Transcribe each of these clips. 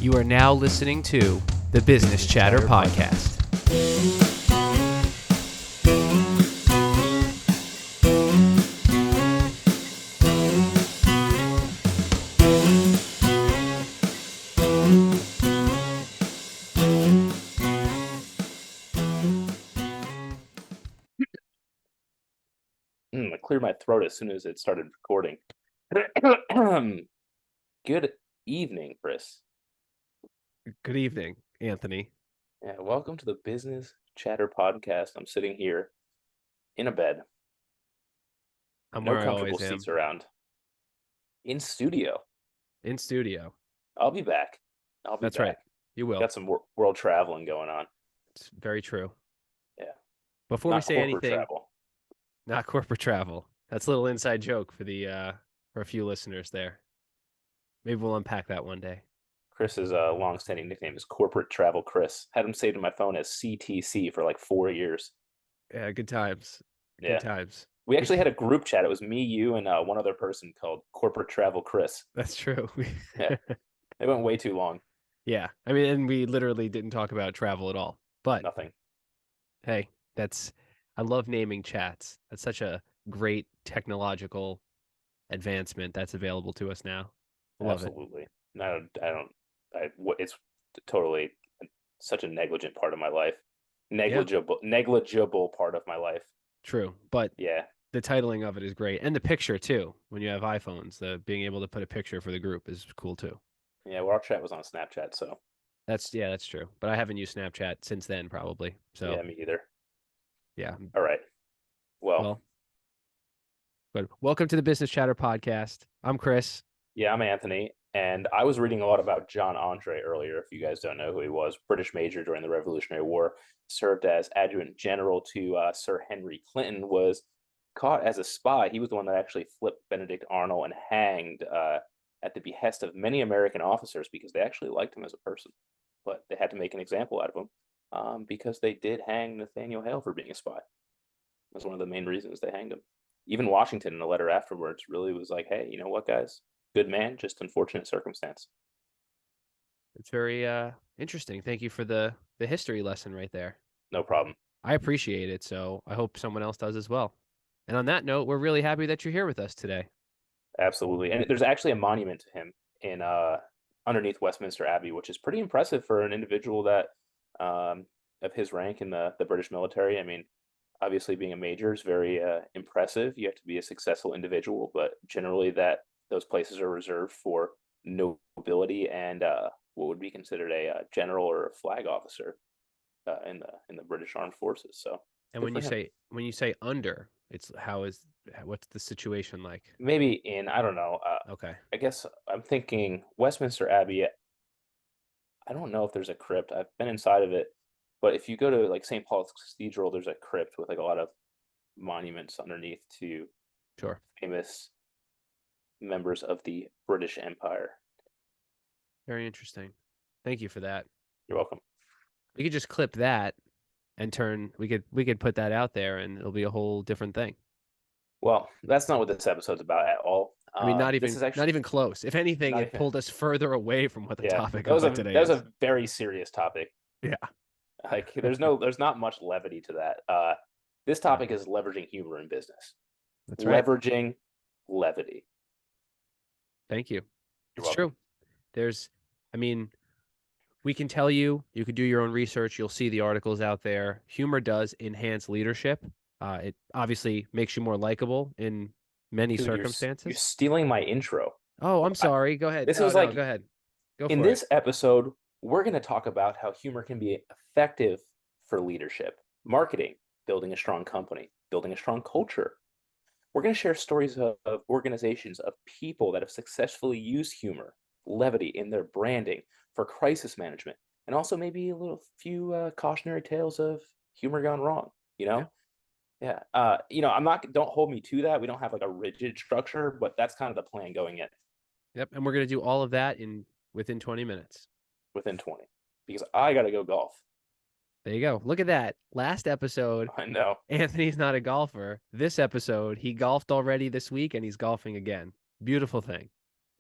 You are now listening to the Business Chatter Podcast. I cleared my throat as soon as it started recording. Good evening, Chris. Good evening, Anthony. Yeah, welcome to the Business Chatter Podcast. I'm sitting here in a bed. I'm No where I comfortable always am. seats around. In studio. In studio. I'll be back. That's right. You will. Got some world traveling going on. It's very true. Yeah. Before Not we say corporate anything, travel. not corporate travel. That's a little inside joke for for a few listeners there. Maybe we'll unpack that one day. Chris's long-standing nickname is Corporate Travel Chris. Had him saved in my phone as CTC for like 4 years. Yeah, good times. Yeah. Good times. We actually had a group chat. It was me, you, and one other person called Corporate Travel Chris. That's true. Yeah. It went way too long. Yeah. I mean, and we literally didn't talk about travel at all. But Nothing. hey, I love naming chats. That's such a great technological advancement that's available to us now. I love Absolutely. It's totally such a negligent part of my life. Negligible part of my life. True. But yeah, the titling of it is great. And the picture too. When you have iPhones, the being able to put a picture for the group is cool too. Yeah, well, our chat was on Snapchat, so That's true. But I haven't used Snapchat since then, probably. So yeah, me either. Yeah. All right. Well, but welcome to the Business Chatter Podcast. I'm Chris. Yeah, I'm Anthony. And I was reading a lot about John Andre earlier. If you guys don't know who he was, British major during the Revolutionary War, served as adjutant general to Sir Henry Clinton, was caught as a spy. He was the one that actually flipped Benedict Arnold and hanged at the behest of many American officers because they actually liked him as a person. But they had to make an example out of him because they did hang Nathaniel Hale for being a spy. That's one of the main reasons they hanged him. Even Washington, in a letter afterwards, really was like, hey, you know what, guys? Good man, just unfortunate circumstance. It's very interesting. Thank you for the history lesson right there. No problem. I appreciate it, so I hope someone else does as well. And on that note, we're really happy that you're here with us today. Absolutely. And there's actually a monument to him in underneath Westminster Abbey, which is pretty impressive for an individual that of his rank in the British military. I mean, obviously being a major is very impressive. You have to be a successful individual, but generally those places are reserved for nobility and what would be considered a general or a flag officer in the British Armed Forces. So, and when you say under, it's what's the situation like? Maybe I don't know. Okay. I guess I'm thinking Westminster Abbey. I don't know if there's a crypt. I've been inside of it, but if you go to like St. Paul's Cathedral, there's a crypt with like a lot of monuments underneath to famous members of the British Empire. Very interesting. Thank you for that. You're welcome. We could just clip that and we could put that out there and it'll be a whole different thing. Well, that's not what this episode's about at all. I mean, not even close. If anything, it pulled us further away from what the topic of today is. That was a very serious topic. Yeah. Like there's not much levity to that. This topic is leveraging humor in business. That's right. Leveraging levity. Thank you. It's true. We can tell you could do your own research. You'll see the articles out there. Humor does enhance leadership. It obviously makes you more likable in many circumstances. You're stealing my intro. Oh, I'm sorry. Go ahead. Go ahead. In this episode, we're going to talk about how humor can be effective for leadership, marketing, building a strong company, building a strong culture. We're going to share stories of organizations, of people that have successfully used humor, levity in their branding for crisis management, and also maybe a few cautionary tales of humor gone wrong, Yeah. Don't hold me to that. We don't have like a rigid structure, but that's kind of the plan going in. Yep. And we're going to do all of that within 20 minutes. Within 20, because I got to go golf. There you go. Look at that. Last episode. I know. Anthony's not a golfer. This episode, he golfed already this week and he's golfing again. Beautiful thing.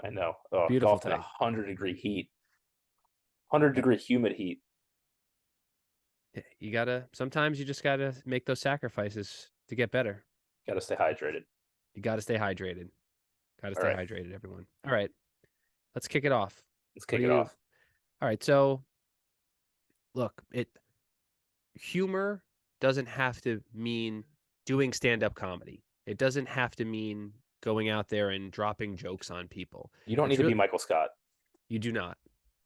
I know. Beautiful golfed in 100-degree heat. 100-degree humid heat. You gotta, sometimes you just gotta make those sacrifices to get better. Got to stay hydrated. You gotta stay hydrated. Gotta All stay right, hydrated, everyone. All right, let's kick it off. let's What kick do it you, off. all right, so look, humor doesn't have to mean doing stand-up comedy. It doesn't have to mean going out there and dropping jokes on people. You don't need It's to be really, Michael Scott. you do not.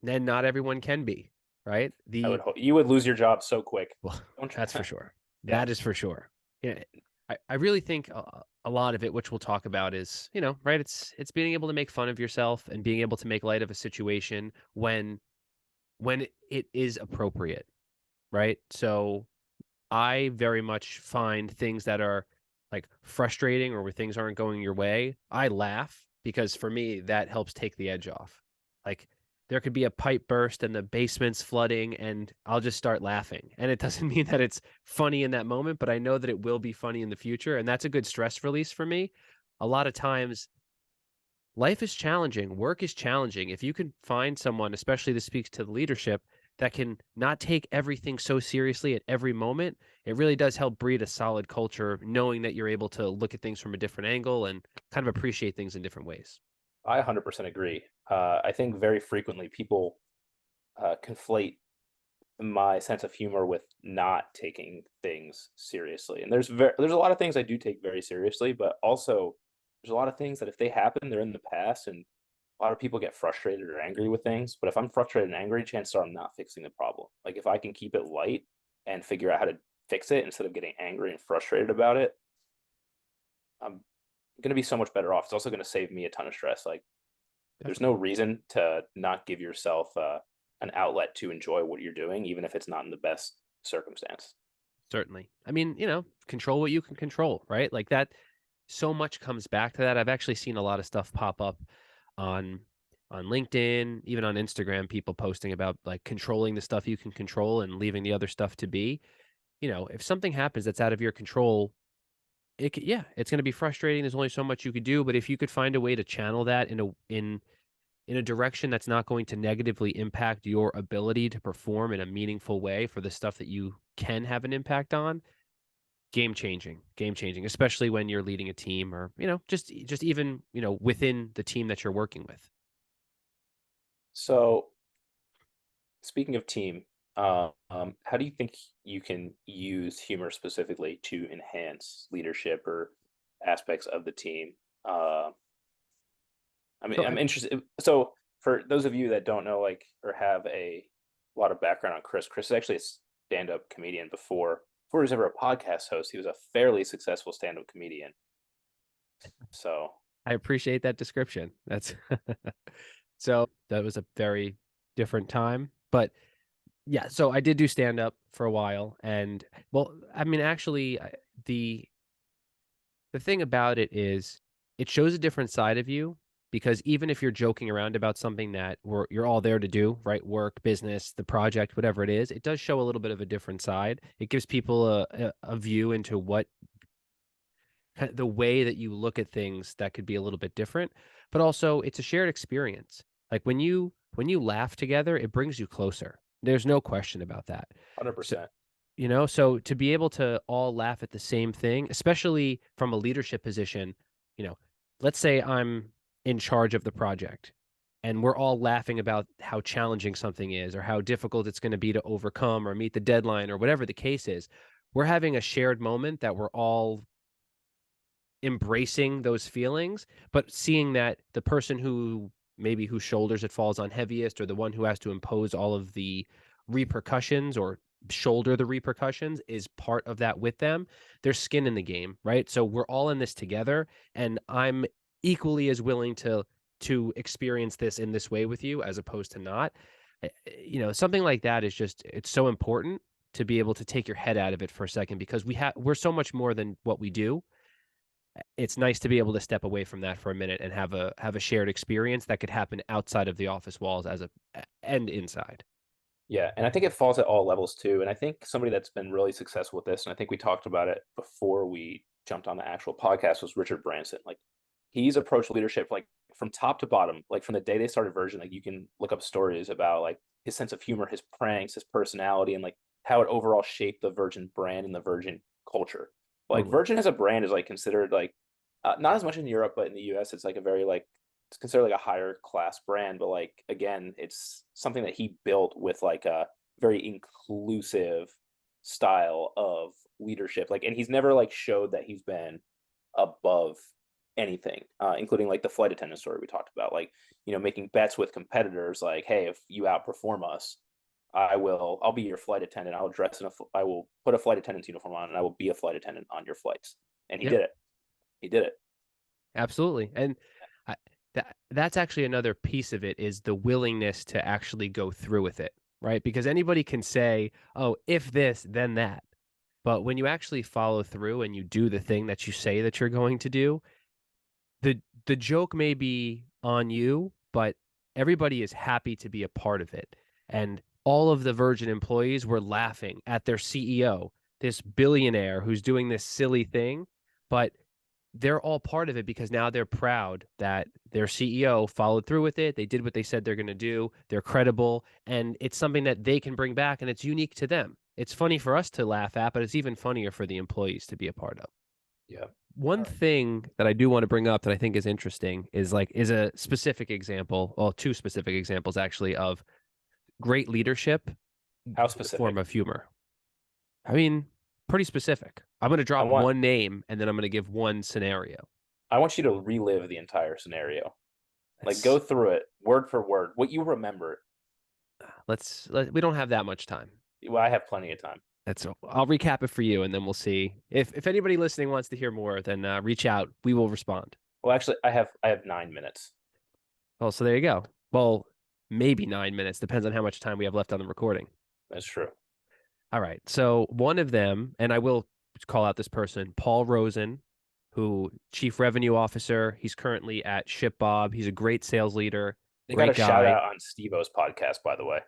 Then not everyone can be, right? I would The hope you would lose your job so quick. Well, Don't that's for sure. yeah. That is for sure. Yeah, I really think a lot of it, which we'll talk about, is right. It's being able to make fun of yourself and being able to make light of a situation when it is appropriate, right? So I very much find things that are like frustrating or where things aren't going your way. I laugh because for me, that helps take the edge off. Like there could be a pipe burst and the basement's flooding, and I'll just start laughing. And it doesn't mean that it's funny in that moment, but I know that it will be funny in the future. And that's a good stress release for me. A lot of times, life is challenging, work is challenging. If you can find someone, especially this speaks to the leadership, that can not take everything so seriously at every moment, it really does help breed a solid culture, knowing that you're able to look at things from a different angle and kind of appreciate things in different ways. I 100% agree. I think very frequently people conflate my sense of humor with not taking things seriously. And there's a lot of things I do take very seriously, but also there's a lot of things that if they happen, they're in the past, and a lot of people get frustrated or angry with things. But if I'm frustrated and angry, chances are I'm not fixing the problem. Like if I can keep it light and figure out how to fix it instead of getting angry and frustrated about it, I'm going to be so much better off. It's also going to save me a ton of stress. Like there's no reason to not give yourself an outlet to enjoy what you're doing, even if it's not in the best circumstance. Certainly. I mean, control what you can control, right? Like that so much comes back to that. I've actually seen a lot of stuff pop up on LinkedIn, even on Instagram, people posting about like controlling the stuff you can control and leaving the other stuff to be. If something happens that's out of your control, yeah, it's going to be frustrating. There's only so much you could do, but if you could find a way to channel that in a direction that's not going to negatively impact your ability to perform in a meaningful way for the stuff that you can have an impact on, game changing, especially when you're leading a team or, just even, within the team that you're working with. So, speaking of team, how do you think you can use humor specifically to enhance leadership or aspects of the team? I mean, So I'm I interested. So, for those of you that don't know, like, or have a lot of background on Chris, Chris is actually a stand-up comedian before he was ever a podcast host. He was a fairly successful stand-up comedian. So, I appreciate that description. That's so that was a very different time, but yeah, so I did do stand up for a while and well, I mean actually the the thing about it is it shows a different side of you because even if you're joking around about something that you're all there to do, right? Work, business, the project, whatever it is, it does show a little bit of a different side. It gives people a view into what the way that you look at things that could be a little bit different, but also it's a shared experience. Like when you laugh together, it brings you closer. There's no question about that. So 100%. so to be able to all laugh at the same thing, especially from a leadership position, you know, let's say I'm in charge of the project and we're all laughing about how challenging something is or how difficult it's going to be to overcome or meet the deadline or whatever the case is. We're having a shared moment that we're all embracing those feelings, but seeing that the person who maybe whose shoulders it falls on heaviest or the one who has to impose all of the repercussions or shoulder the repercussions is part of that with them. There's skin in the game, right? So we're all in this together and I'm equally as willing to experience this in this way with you as opposed to not. Something like that is just it's so important to be able to take your head out of it for a second because we're so much more than what we do. It's nice to be able to step away from that for a minute and have a shared experience that could happen outside of the office walls and inside. Yeah, and I think it falls at all levels too. And I think somebody that's been really successful with this, and I think we talked about it before we jumped on the actual podcast, was Richard Branson. Like he's approached leadership like from top to bottom, like from the day they started Virgin, like you can look up stories about like his sense of humor, his pranks, his personality, and like how it overall shaped the Virgin brand and the Virgin culture. Like Totally. Virgin as a brand is like considered like not as much in Europe, but in the US, it's like a very like it's considered like a higher class brand. But like again, it's something that he built with like a very inclusive style of leadership. Like, and he's never like showed that he's been above anything, including like the flight attendant story we talked about. Like, you know, making bets with competitors. Like, hey, if you outperform us, I'll be your flight attendant. I will put a flight attendant's uniform on, and I will be a flight attendant on your flights. And he Yep. did it. He did it. Absolutely. And that's actually another piece of it is the willingness to actually go through with it, right? Because anybody can say, "Oh, if this, then that." But when you actually follow through and you do the thing that you say that you're going to do, the joke may be on you, but everybody is happy to be a part of it. And all of the Virgin employees were laughing at their CEO, this billionaire who's doing this silly thing, but they're all part of it because now they're proud that their CEO followed through with it. They did what they said they're going to do. They're credible, and it's something that they can bring back, and it's unique to them. It's funny for us to laugh at, but it's even funnier for the employees to be a part of. Yeah. One All right. thing that I do want to bring up that I think is interesting is a specific example, well, two specific examples actually of great leadership How in the form specific? of humor. I mean, pretty specific. I'm going to I drop want one name and then I'm going to give one scenario. I want you to relive the entire scenario. Like go Let's through it word for word, what you remember. we don't have that much time. Well, I have plenty of time. I'll recap it for you and then we'll see if anybody listening wants to hear more. Then reach out. We will respond. Well, actually, I have 9 minutes. Well, so there you go. Well, maybe 9 minutes depends on how much time we have left on the recording. That's true. All right. So one of them, and I will call out this person, Paul Rosen, who Chief Revenue Officer. He's currently at ShipBob. He's a great sales leader, They got a great shout guy. out on Steve-O's podcast, by the way.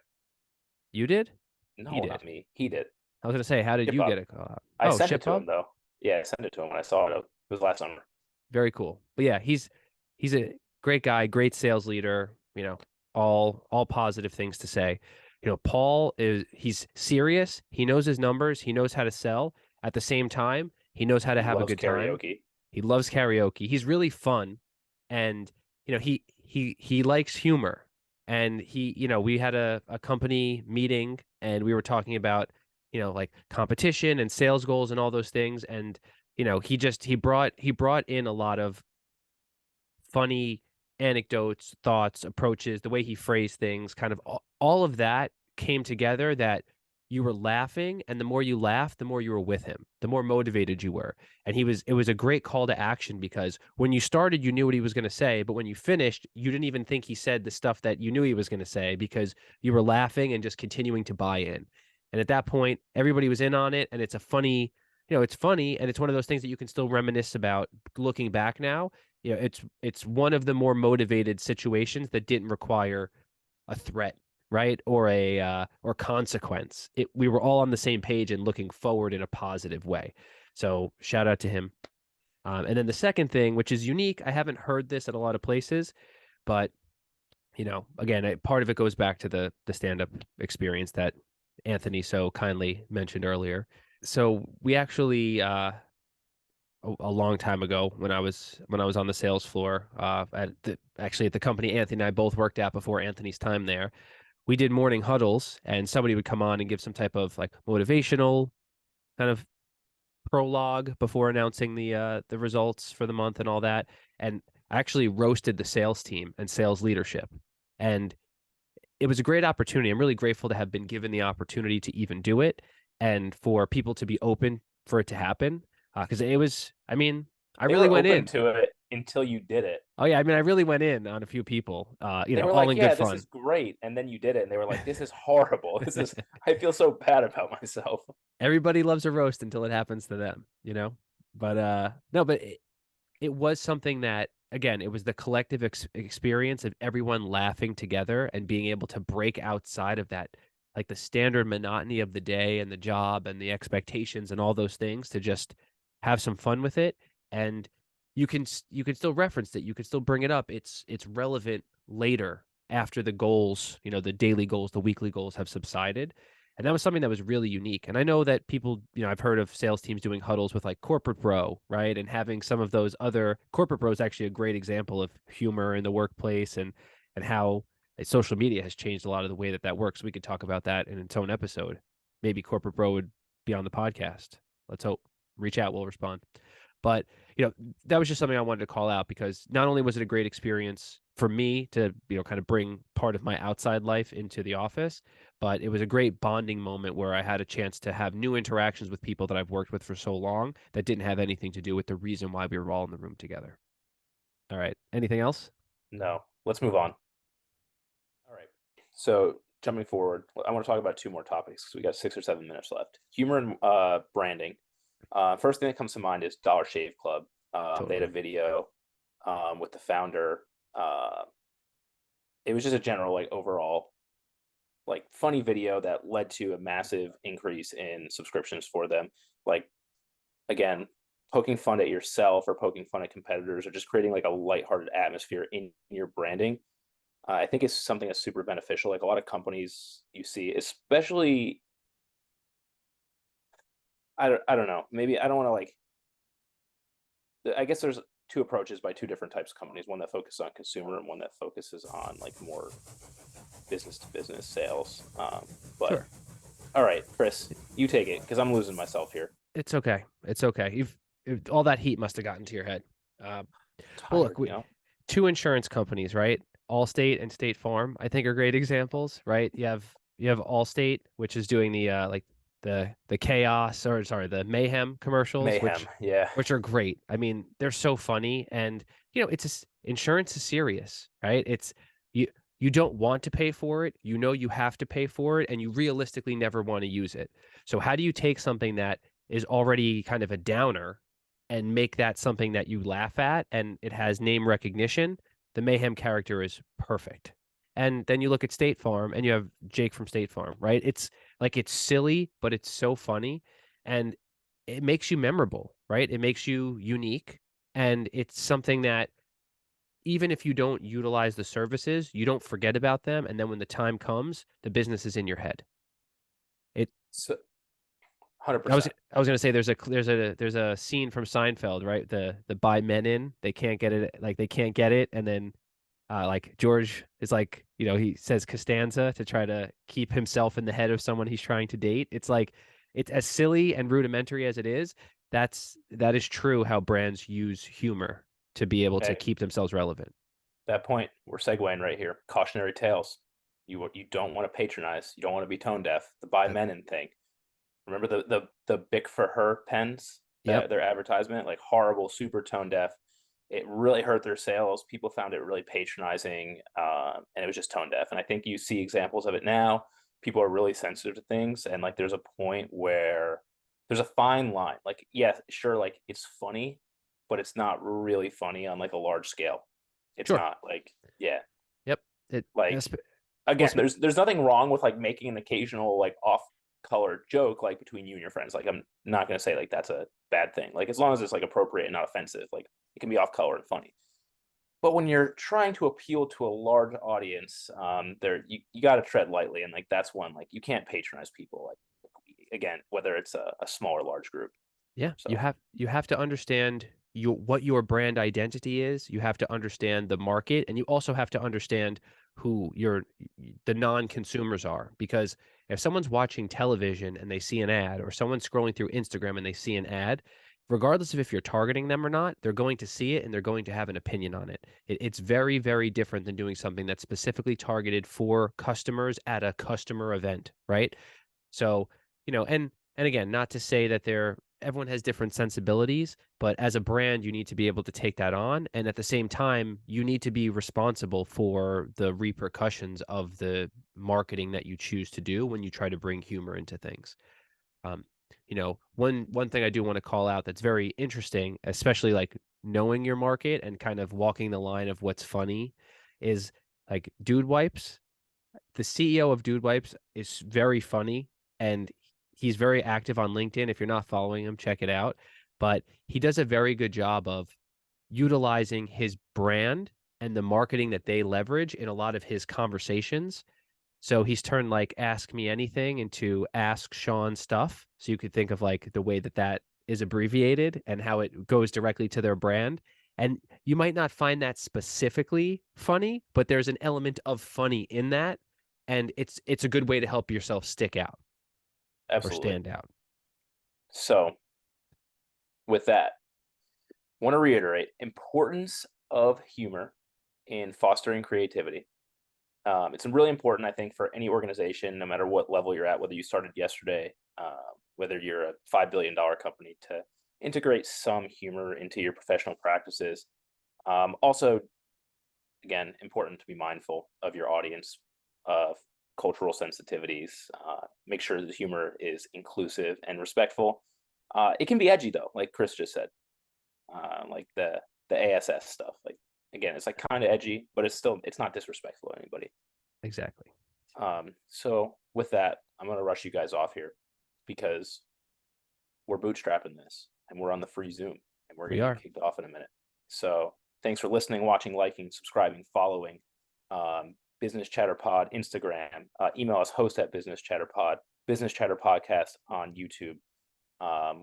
You did? He No, not did. me. He did. I was gonna say, how did Hip you Hop. get a call out? I Oh, sent it to ShipBob? him though. Yeah, I sent it to him when I saw it. It was last summer. Very cool. But yeah, he's a great guy, great sales leader, all positive things to say. Paul he's serious. He knows his numbers. He knows how to sell. At the same time, he knows how to He have a loves good time. karaoke. He loves karaoke. He's really fun, and he likes humor. And we had a company meeting, and we were talking about like competition and sales goals and all those things. And he brought in a lot of funny anecdotes, thoughts, approaches, the way he phrased things, kind of all of that came together that you were laughing, and the more you laughed, the more you were with him, the more motivated you were. And it was a great call to action because when you started, you knew what he was going to say, but when you finished, you didn't even think he said the stuff that you knew he was going to say because you were laughing and just continuing to buy in. And at that point, everybody was in on it, and it's a funny, it's funny, and it's one of those things that you can still reminisce about looking back now. It's one of the more motivated situations that didn't require a threat, right? Or consequence. We were all on the same page and looking forward in a positive way. So shout out to him. And then the second thing, which is unique, I haven't heard this at a lot of places, but again, part of it goes back to the stand up experience that Anthony so kindly mentioned earlier. So we actually a long time ago when I was on the sales floor actually at the company Anthony and I both worked at before Anthony's time there. We did morning huddles, and somebody would come on and give some type of like motivational kind of prologue before announcing the results for the month and all that. And I actually roasted the sales team and sales leadership, and it was a great opportunity. I'm really grateful to have been given the opportunity to even do it and for people to be open for it to happen. Because it was, I mean, I They really were went open in. to it until you did it. Oh yeah, I mean, I really went in on a few people. They were All like, in good "Yeah, this fun. is great," and then you did it, and they were like, "This is horrible. This is. I feel so bad about myself." Everybody loves a roast until it happens to them. But no, but it was something that again, it was the collective experience of everyone laughing together and being able to break outside of that, like the standard monotony of the day and the job and the expectations and all those things to just have some fun with it. And you can still reference it. You can still bring it up. It's relevant later after the goals, the daily goals, the weekly goals have subsided. And that was something that was really unique. And I know that people, I've heard of sales teams doing huddles with like corporate bro, right? And having some of those other corporate bro is actually a great example of humor in the workplace and how social media has changed a lot of the way that that works. We could talk about that in its own episode. Maybe corporate bro would be on the podcast. Let's hope. Reach out, we'll respond. But that was just something I wanted to call out because not only was it a great experience for me to, kind of bring part of my outside life into the office, but it was a great bonding moment where I had a chance to have new interactions with people that I've worked with for so long that didn't have anything to do with the reason why we were all in the room together. All right. Anything else? No, let's move on. All right. So jumping forward, I want to talk about two more topics because we got 6 or 7 minutes left. Humor and branding. First thing that comes to mind is Dollar Shave Club. They had a Totally. video with the founder. It was just a general, like, overall, like, funny video that led to a massive increase in subscriptions for them. Like, again, poking fun at yourself or poking fun at competitors or just creating like a lighthearted atmosphere in your branding. I think it's something that's super beneficial. Like a lot of companies you see, especially, I don't know. Maybe I don't want to like. I guess there's two approaches by two different types of companies. One that focuses on consumer and one that focuses on like more business to business sales. But Sure. all right, Chris, you take it because I'm losing myself here. It's okay. It's okay. All that heat must have gotten to your head. Uh, well, look, Tired, you know. two insurance companies, right? Allstate and State Farm, I think are great examples, right? You have Allstate, which is doing the like the chaos or sorry, the mayhem commercials, Mayhem, yeah. which are great. I mean, they're so funny and insurance is serious, right? You you don't want to pay for it, you have to pay for it and you realistically never want to use it. So how do you take something that is already kind of a downer and make that something that you laugh at and it has name recognition? The mayhem character is perfect. And then you look at State Farm and you have Jake from State Farm, right? It's silly, but it's so funny and it makes you memorable, right? It makes you unique and it's something that even if you don't utilize the services, you don't forget about them and then when the time comes, the business is in your head. It So 100 I was percent. I was gonna say there's a scene from Seinfeld, right? The buy men in, they can't get it, like they can't get it, and then like George is like, he says Costanza to try to keep himself in the head of someone he's trying to date. It's like it's as silly and rudimentary as it is. That is true how brands use humor to be able to Hey, keep themselves relevant. that point, we're segueing right here. Cautionary tales. You don't want to patronize. You don't want to be tone deaf. The buy Yep. men in thing. Remember the Bic for her pens, Yep. their advertisement, like horrible, super tone deaf. It really hurt their sales. People found it really patronizing, and it was just tone deaf. And I think you see examples of it now. People are really sensitive to things, and like there's a point where there's a fine line. Like, yeah, sure, like it's funny, but it's not really funny on like a large scale. It's Sure. not like, yeah, Yep. It like esp- well, again, there's nothing wrong with like making an occasional like off color joke like between you and your friends. Like I'm not gonna say like that's a bad thing. Like as long as it's like appropriate and not offensive, like it can be off color and funny. But when you're trying to appeal to a large audience, there you got to tread lightly, and like that's one like you can't patronize people. Like again, whether it's a small or large group. Yeah, So you have to understand what your brand identity is. You have to understand the market, and you also have to understand who the non-consumers are. Because if someone's watching television and they see an ad, or someone's scrolling through Instagram and they see an ad, regardless of if you're targeting them or not, they're going to see it and they're going to have an opinion on it. It's very, very different than doing something that's specifically targeted for customers at a customer event, right? So, and again, not to say that everyone has different sensibilities, but as a brand, you need to be able to take that on. And at the same time, you need to be responsible for the repercussions of the marketing that you choose to do when you try to bring humor into things. Um, one thing I do want to call out that's very interesting, especially like knowing your market and kind of walking the line of what's funny, is like Dude Wipes. The CEO of Dude Wipes is very funny and he's very active on LinkedIn. If you're not following him, check it out. But he does a very good job of utilizing his brand and the marketing that they leverage in a lot of his conversations. So he's turned like Ask Me Anything into Ask Sean Stuff. So you could think of like the way that that is abbreviated and how it goes directly to their brand. And you might not find that specifically funny, but there's an element of funny in that. And it's a good way to help yourself stick out or Absolutely. stand out. So with that, want to reiterate importance of humor in fostering creativity. It's really important, I think, for any organization, no matter what level you're at, whether you started yesterday, whether you're a $5 billion company, to integrate some humor into your professional practices. Also, again, important to be mindful of your audience, of cultural sensitivities. Make sure the humor is inclusive and respectful. It can be edgy though, like Chris just said, like the ASS stuff. Like again, it's like kind of edgy, but it's not disrespectful to anybody. Exactly. So with that, I'm gonna rush you guys off here because we're bootstrapping this and we're on the free Zoom and we're We gonna are. get kicked off in a minute. So thanks for listening, watching, liking, subscribing, following. Business Chatter Pod Instagram. Email us host@business Business Chatter Pod. Business Chatter Podcast on YouTube.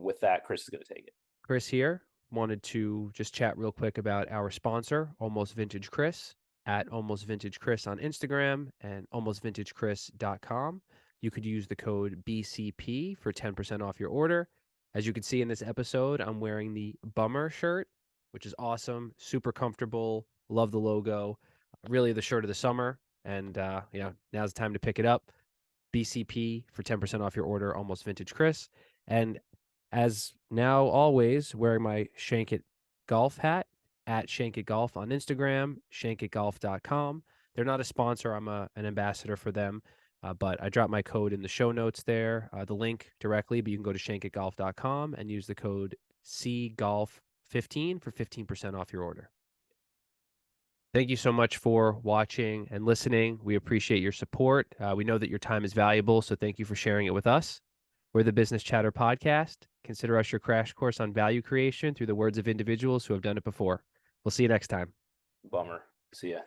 With that, Chris is going to take it. Chris here. Wanted to just chat real quick about our sponsor, Almost Vintage Chris, at Almost Vintage Chris on Instagram and almostvintagechris.com. You could use the code BCP for 10% off your order. As you can see in this episode, I'm wearing the Bummer shirt, which is awesome, super comfortable, love the logo, really the shirt of the summer. And, now's the time to pick it up. BCP for 10% off your order, Almost Vintage Chris. And as now always, wearing my Shank It Golf hat at Shank It Golf on Instagram, shankitgolf.com. They're not a sponsor. I'm an ambassador for them, but I dropped my code in the show notes there, the link directly, but you can go to shankitgolf.com and use the code CGolf15 for 15% off your order. Thank you so much for watching and listening. We appreciate your support. We know that your time is valuable, so thank you for sharing it with us. We're the Business Chatter Podcast. Consider us your crash course on value creation through the words of individuals who have done it before. We'll see you next time. Bummer. See ya.